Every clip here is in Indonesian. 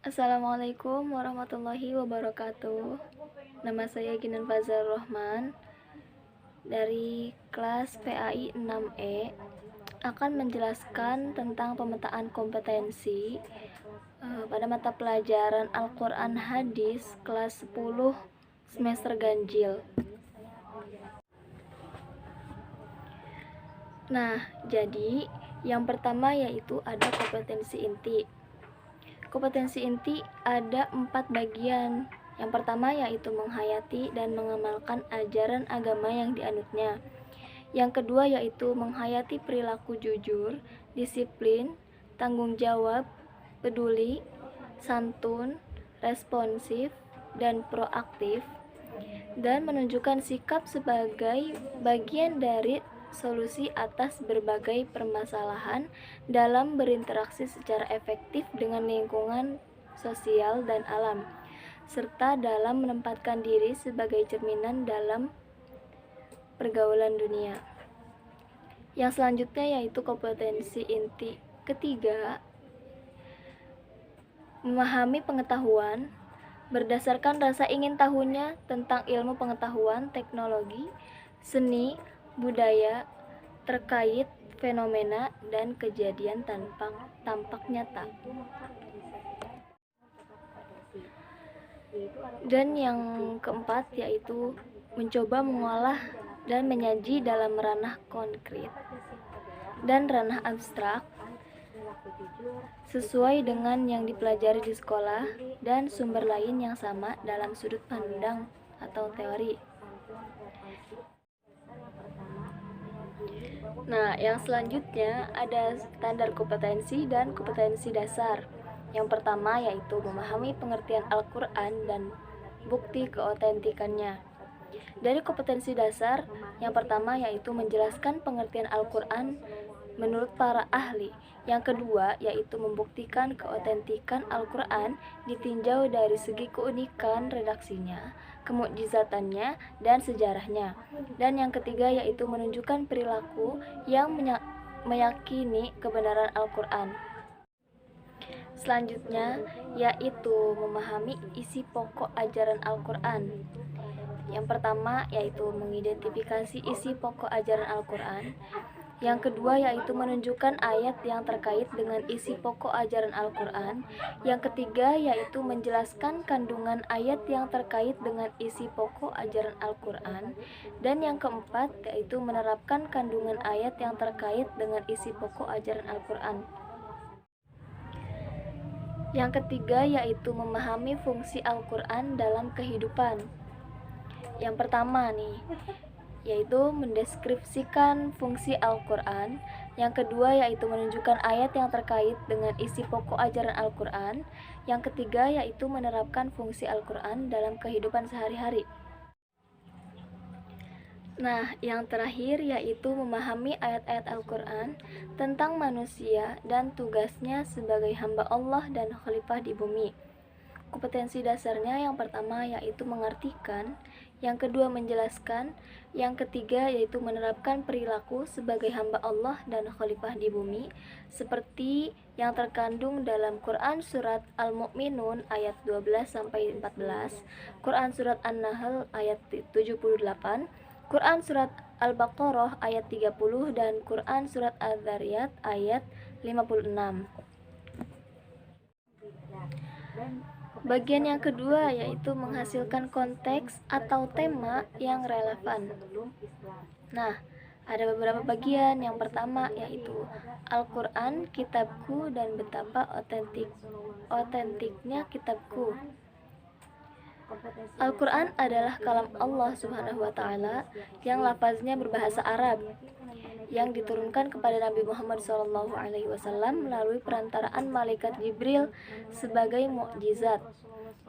Assalamualaikum warahmatullahi wabarakatuh. Nama saya Ginan Fazal Rahman dari kelas PAI 6E akan menjelaskan tentang pemetaan kompetensi pada mata pelajaran Al-Quran Hadis kelas 10 semester ganjil. Nah, jadi yang pertama yaitu ada kompetensi inti. Kompetensi inti ada 4 bagian. Yang pertama yaitu menghayati dan mengamalkan ajaran agama yang dianutnya. Yang kedua yaitu menghayati perilaku jujur, disiplin, tanggung jawab, peduli, santun, responsif, dan proaktif, dan menunjukkan sikap sebagai bagian dari solusi atas berbagai permasalahan dalam berinteraksi secara efektif dengan lingkungan sosial dan alam, serta dalam menempatkan diri sebagai cerminan dalam pergaulan dunia. Yang selanjutnya yaitu kompetensi inti ketiga, memahami pengetahuan berdasarkan rasa ingin tahunya tentang ilmu pengetahuan, teknologi, seni, budaya terkait fenomena dan kejadian tampak nyata. Dan yang keempat yaitu mencoba mengolah dan menyaji dalam ranah konkret dan ranah abstrak sesuai dengan yang dipelajari di sekolah dan sumber lain yang sama dalam sudut pandang atau teori. Nah, yang selanjutnya ada standar kompetensi dan kompetensi dasar. Yang pertama yaitu memahami pengertian Al-Quran dan bukti keotentikannya. Dari kompetensi dasar, yang pertama yaitu menjelaskan pengertian Al-Quran menurut para ahli. Yang kedua yaitu membuktikan keotentikan Al-Quran ditinjau dari segi keunikan redaksinya, kemukjizatannya, dan sejarahnya. Dan yang ketiga yaitu menunjukkan perilaku yang meyakini kebenaran Al-Quran. Selanjutnya yaitu memahami isi pokok ajaran Al-Quran. Yang pertama yaitu mengidentifikasi isi pokok ajaran Al-Quran. Yang kedua yaitu menunjukkan ayat yang terkait dengan isi pokok ajaran Al-Quran. Yang ketiga yaitu menjelaskan kandungan ayat yang terkait dengan isi pokok ajaran Al-Quran. Dan yang keempat yaitu menerapkan kandungan ayat yang terkait dengan isi pokok ajaran Al-Quran. Yang ketiga yaitu memahami fungsi Al-Quran dalam kehidupan. Yang pertama nih yaitu mendeskripsikan fungsi Al-Quran. Yang kedua yaitu menunjukkan ayat yang terkait dengan isi pokok ajaran Al-Quran. Yang ketiga yaitu menerapkan fungsi Al-Quran dalam kehidupan sehari-hari. Nah, yang terakhir yaitu memahami ayat-ayat Al-Quran tentang manusia dan tugasnya sebagai hamba Allah dan khalifah di bumi. Kompetensi dasarnya yang pertama yaitu mengartikan, yang kedua menjelaskan, yang ketiga yaitu menerapkan perilaku sebagai hamba Allah dan khalifah di bumi, seperti yang terkandung dalam Quran Surat Al-Mu'minun ayat 12-14, Quran Surat An-Nahl ayat 78, Quran Surat Al-Baqarah ayat 30, dan Quran Surat Al-Dzariyat ayat 56. Bagian yang kedua yaitu menghasilkan konteks atau tema yang relevan. Nah, ada beberapa bagian. Yang pertama yaitu Al-Quran, kitabku, dan betapa otentiknya kitabku. Al-Quran adalah kalam Allah Subhanahu wa Ta'ala yang lafaznya berbahasa Arab, yang diturunkan kepada Nabi Muhammad SAW melalui perantaraan malaikat Jibril sebagai mukjizat,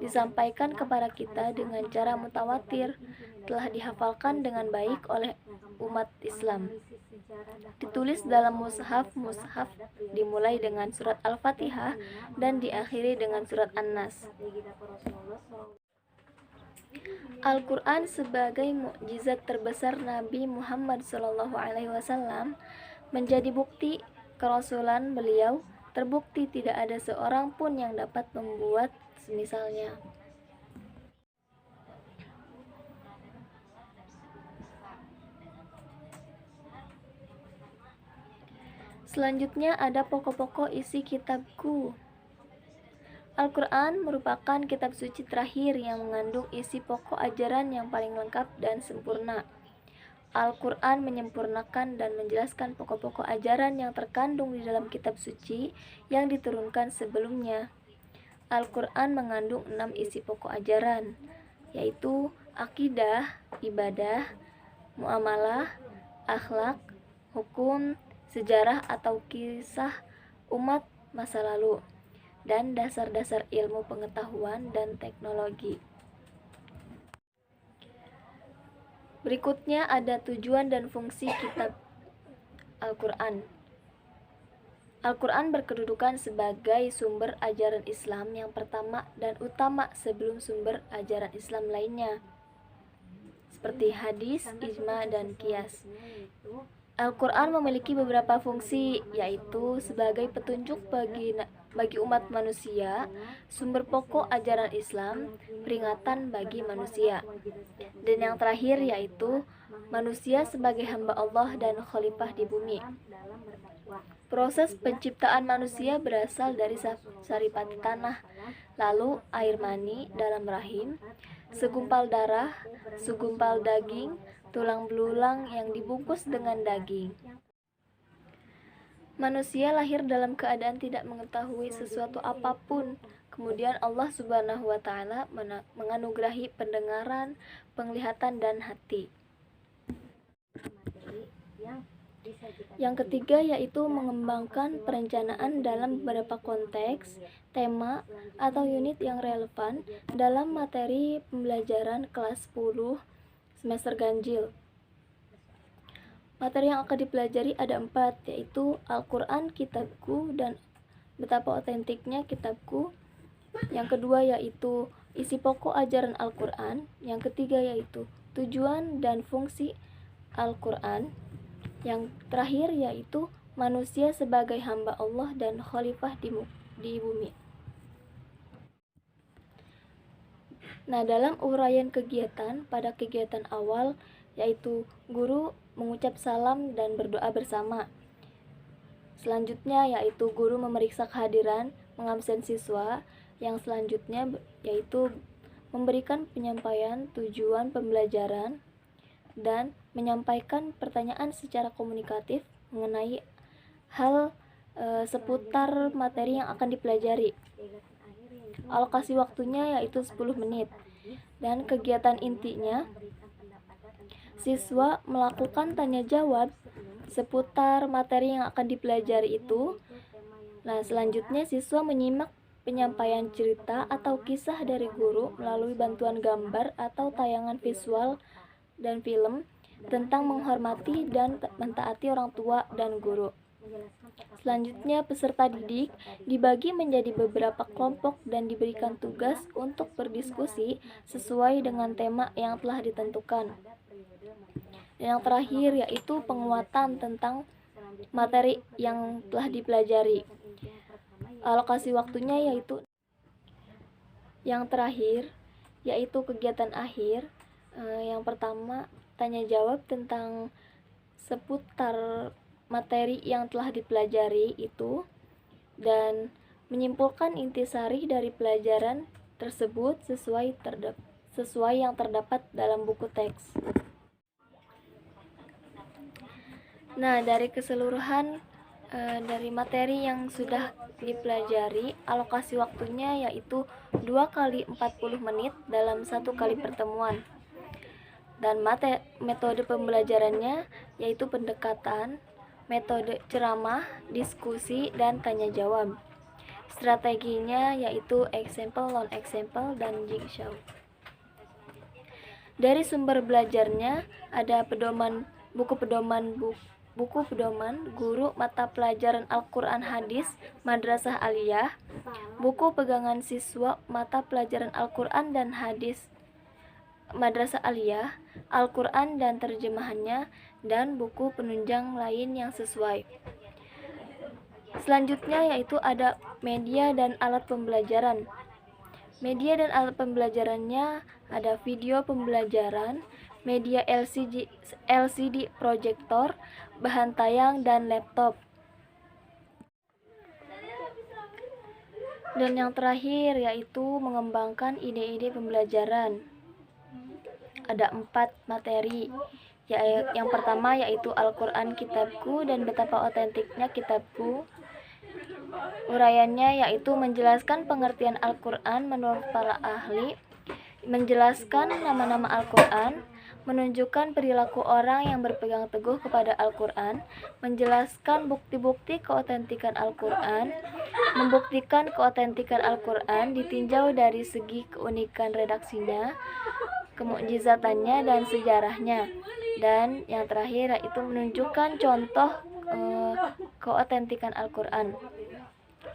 disampaikan kepada kita dengan cara mutawatir, telah dihafalkan dengan baik oleh umat Islam, ditulis dalam mushaf dimulai dengan surat Al-Fatihah dan diakhiri dengan surat An-Nas. Al-Quran sebagai mukjizat terbesar Nabi Muhammad SAW menjadi bukti kerasulan beliau terbukti tidak ada seorang pun yang dapat membuat semisalnya. Selanjutnya ada pokok-pokok isi kitabku. Al-Quran merupakan kitab suci terakhir yang mengandung isi pokok ajaran yang paling lengkap dan sempurna. Al-Quran menyempurnakan dan menjelaskan pokok-pokok ajaran yang terkandung di dalam kitab suci yang diturunkan sebelumnya. Al-Quran mengandung 6 isi pokok ajaran, yaitu akidah, ibadah, muamalah, akhlak, hukum, sejarah atau kisah umat masa lalu, dan dasar-dasar ilmu pengetahuan dan teknologi. Berikutnya ada tujuan dan fungsi kitab Al-Quran. Al-Quran berkedudukan sebagai sumber ajaran Islam yang pertama dan utama sebelum sumber ajaran Islam lainnya, seperti hadis, ijma, dan qiyas. Al-Quran memiliki beberapa fungsi, yaitu sebagai petunjuk bagi umat manusia, sumber pokok ajaran Islam, peringatan bagi manusia, dan yang terakhir yaitu manusia sebagai hamba Allah dan khalifah di bumi. Proses penciptaan manusia berasal dari saripati tanah, lalu air mani dalam rahim, segumpal darah, segumpal daging, tulang belulang yang dibungkus dengan daging. Manusia lahir dalam keadaan tidak mengetahui sesuatu apapun. Kemudian Allah Subhanahu wa Ta'ala menganugerahi pendengaran, penglihatan, dan hati. Yang ketiga yaitu mengembangkan perencanaan dalam beberapa konteks, tema, atau unit yang relevan dalam materi pembelajaran kelas 10 semester ganjil. Materi yang akan dipelajari ada 4, yaitu Al-Quran kitabku dan betapa otentiknya kitabku. Yang kedua yaitu isi pokok ajaran Al-Quran. Yang ketiga yaitu tujuan dan fungsi Al-Quran. Yang terakhir yaitu manusia sebagai hamba Allah dan khalifah di bumi. Nah, dalam uraian kegiatan, pada kegiatan awal yaitu guru mengucap salam dan berdoa bersama. Selanjutnya yaitu guru memeriksa kehadiran, mengabsen siswa. Yang selanjutnya yaitu memberikan penyampaian tujuan pembelajaran dan menyampaikan pertanyaan secara komunikatif mengenai hal seputar materi yang akan dipelajari. Alokasi waktunya yaitu 10 menit. Dan kegiatan intinya, siswa melakukan tanya jawab seputar materi yang akan dipelajari itu. Nah, selanjutnya siswa menyimak penyampaian cerita atau kisah dari guru melalui bantuan gambar atau tayangan visual dan film tentang menghormati dan mentaati orang tua dan guru. Selanjutnya, peserta didik dibagi menjadi beberapa kelompok dan diberikan tugas untuk berdiskusi sesuai dengan tema yang telah ditentukan. Dan yang terakhir yaitu penguatan tentang materi yang telah dipelajari. Alokasi waktunya yaitu yang terakhir yaitu kegiatan akhir. Yang pertama, tanya jawab tentang seputar materi yang telah dipelajari itu dan menyimpulkan intisari dari pelajaran tersebut sesuai yang terdapat dalam buku teks. Nah, dari keseluruhan dari materi yang sudah dipelajari, alokasi waktunya yaitu 2 kali 40 menit dalam 1 kali pertemuan. Dan metode pembelajarannya yaitu pendekatan, metode ceramah, diskusi, dan tanya jawab. Strateginya yaitu example, non example, dan jigsaw. Dari sumber belajarnya ada buku pedoman guru mata pelajaran Al-Quran Hadis Madrasah Aliyah, buku pegangan siswa mata pelajaran Al-Quran dan Hadis Madrasah Aliyah, Al-Quran dan terjemahannya, dan buku penunjang lain yang sesuai. Selanjutnya yaitu ada media dan alat pembelajaran. Media dan alat pembelajarannya ada video pembelajaran, media LCD proyektor, bahan tayang, dan laptop. Dan yang terakhir yaitu mengembangkan ide-ide pembelajaran. Ada 4 materi. Yang pertama yaitu Al-Quran Kitabku dan betapa otentiknya kitabku. Uraiannya yaitu menjelaskan pengertian Al-Quran menurut para ahli, menjelaskan nama-nama Al-Quran, menunjukkan perilaku orang yang berpegang teguh kepada Al-Quran, menjelaskan bukti-bukti keotentikan Al-Quran, membuktikan keotentikan Al-Quran ditinjau dari segi keunikan redaksinya, kemukjizatannya, dan sejarahnya. Dan yang terakhir yaitu menunjukkan contoh keotentikan Al-Quran.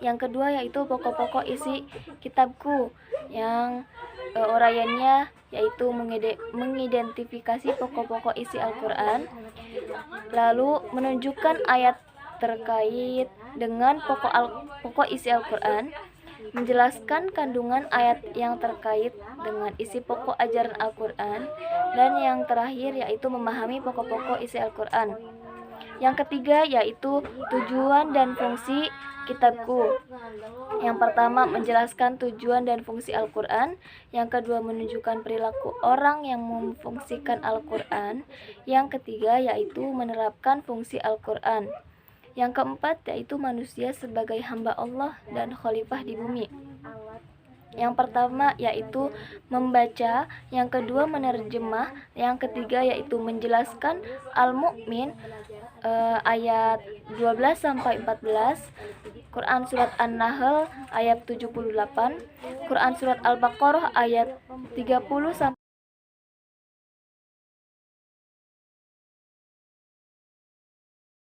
Yang kedua yaitu pokok-pokok isi kitabku, yang uraiannya yaitu mengidentifikasi pokok-pokok isi Al-Quran, lalu menunjukkan ayat terkait dengan pokok isi Al-Quran, menjelaskan kandungan ayat yang terkait dengan isi pokok ajaran Al-Quran, dan yang terakhir yaitu memahami pokok-pokok isi Al-Quran. Yang ketiga yaitu tujuan dan fungsi kitabku. Yang pertama menjelaskan tujuan dan fungsi Al-Quran. Yang kedua menunjukkan perilaku orang yang memfungsikan Al-Quran. Yang ketiga yaitu menerapkan fungsi Al-Quran. Yang keempat yaitu manusia sebagai hamba Allah dan khalifah di bumi. Yang pertama yaitu membaca, yang kedua menerjemah, yang ketiga yaitu menjelaskan Al-Mu'min ayat 12 sampai 14, Quran surat An-Nahl ayat 78, Quran surat Al-Baqarah ayat 30 sampai